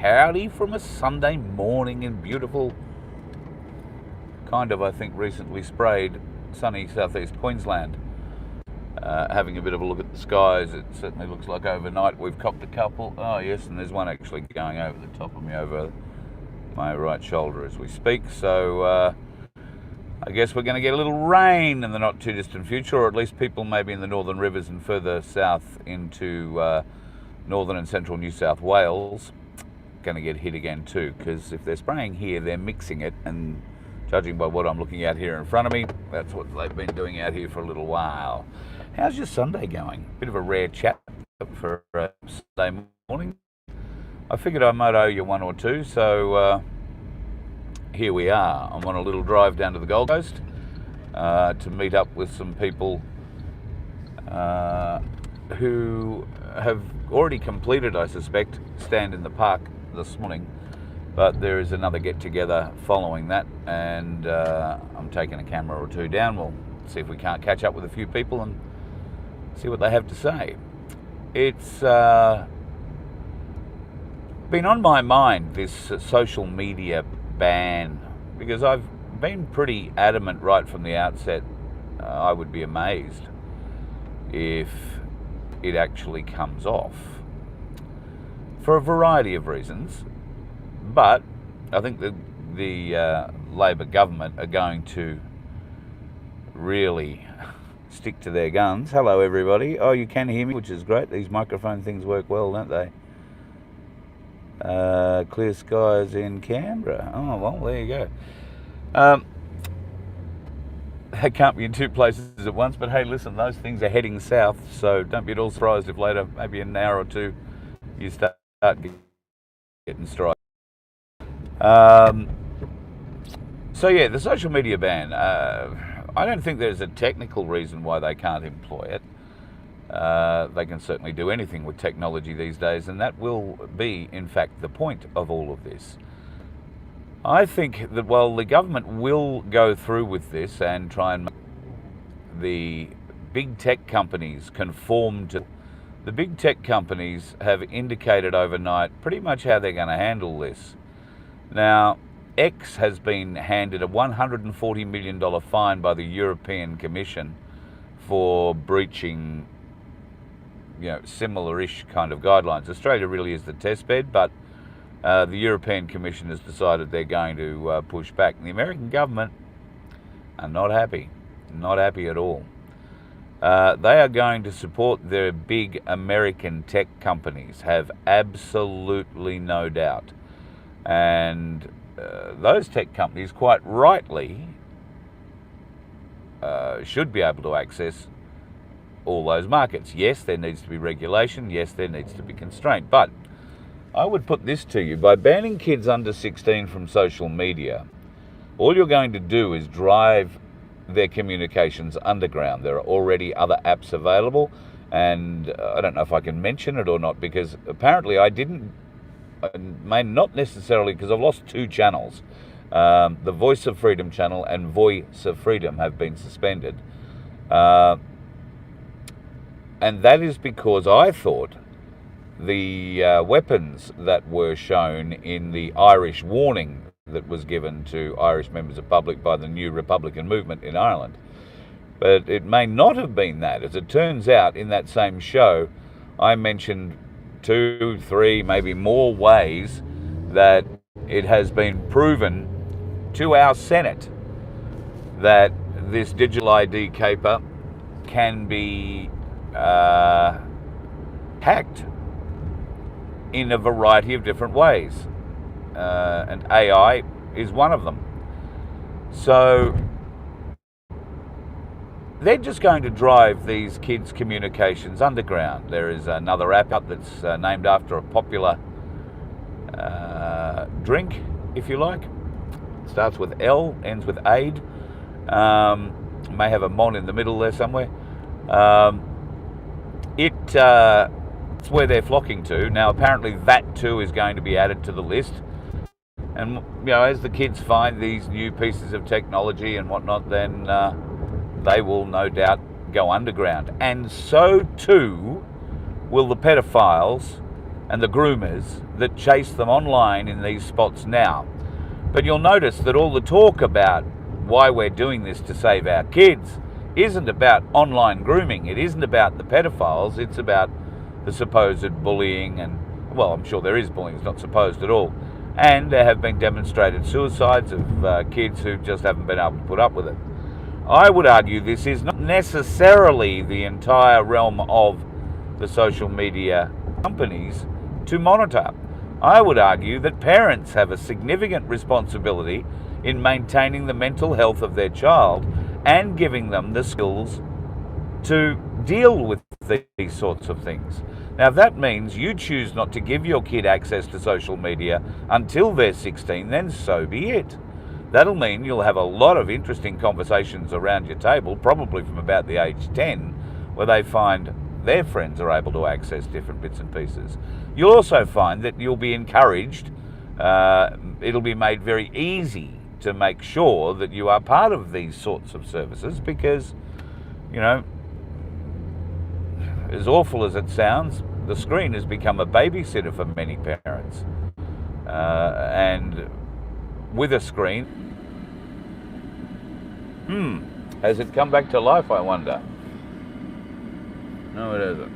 Howdy from a Sunday morning in beautiful, I think, recently sprayed sunny southeast Queensland. Having a bit of a look at the skies, it certainly looks like overnight we've copped a couple. Oh yes, and there's one actually going over the top of me, over my right shoulder as we speak. So I guess we're going to get a little rain in the not too distant future, or at least people maybe in the northern rivers and further south into northern and central New South Wales going to get hit again too, because if they're spraying here, they're mixing it, and judging by what I'm looking at here in front of me, that's what they've been doing out here for a little while. How's your Sunday going? Bit of a rare chat for Sunday morning. I figured I might owe you one or two, so here we are. I'm on a little drive down to the Gold Coast to meet up with some people who have already completed, I suspect, Stand in the Park this morning, but there is another get-together following that, and I'm taking a camera or two down. We'll see if we can't catch up with a few people and see what they have to say. It's been on my mind, this social media ban, because I've been pretty adamant right from the outset. I would be amazed if it actually comes off, for a variety of reasons. But I think the Labor government are going to really stick to their guns. Hello everybody. Oh, you can hear me, which is great. These microphone things work well, don't they? Clear skies in Canberra. Oh, well, there you go. They can't be in two places at once, but hey, listen, those things are heading south, so don't be at all surprised if later, maybe in an hour or two, you start getting strike. So yeah, the social media ban, I don't think there's a technical reason why they can't employ it. They can certainly do anything with technology these days, and that will be, in fact, the point of all of this. I think that while the government will go through with this and try and make the big tech companies conform to, the big tech companies have indicated overnight pretty much how they're going to handle this. Now, X has been handed a $140 million fine by the European Commission for breaching, similar-ish kind of guidelines. Australia really is the test bed, but the European Commission has decided they're going to push back. And the American government are not happy at all. They are going to support their big American tech companies, have absolutely no doubt. And those tech companies, quite rightly, should be able to access all those markets. Yes, there needs to be regulation. Yes, there needs to be constraint. But I would put this to you: by banning kids under 16 from social media, all you're going to do is drive their communications underground. There are already other apps available, and I don't know if I can mention it or not, because apparently I may not necessarily, because I've lost two channels. The Voice of Freedom channel and Voice of Freedom have been suspended. And that is because I thought the weapons that were shown in the Irish warning that was given to Irish members of public by the new Republican movement in Ireland. But it may not have been that. As it turns out, in that same show, I mentioned 2, 3, maybe more ways that it has been proven to our Senate that this digital ID caper can be hacked in a variety of different ways, and AI is one of them. So they're just going to drive these kids' communications underground. There is another app out that's named after a popular drink, if you like. It starts with L, ends with Aid. May have a Mon in the middle there somewhere. It's where they're flocking to. Now, apparently that too is going to be added to the list. And, as the kids find these new pieces of technology and whatnot, then they will no doubt go underground. And so too will the pedophiles and the groomers that chase them online in these spots now. But you'll notice that all the talk about why we're doing this to save our kids isn't about online grooming. It isn't about the pedophiles. It's about the supposed bullying, and, well, I'm sure there is bullying. It's not supposed at all. And there have been demonstrated suicides of kids who just haven't been able to put up with it. I would argue this is not necessarily the entire realm of the social media companies to monitor. I would argue that parents have a significant responsibility in maintaining the mental health of their child and giving them the skills to deal with these sorts of things. Now, if that means you choose not to give your kid access to social media until they're 16, then so be it. That'll mean you'll have a lot of interesting conversations around your table, probably from about the age 10, where they find their friends are able to access different bits and pieces. You'll also find that you'll be encouraged, it'll be made very easy to make sure that you are part of these sorts of services, because, you know, as awful as it sounds, the screen has become a babysitter for many parents. And with a screen, has it come back to life, I wonder? No, it hasn't.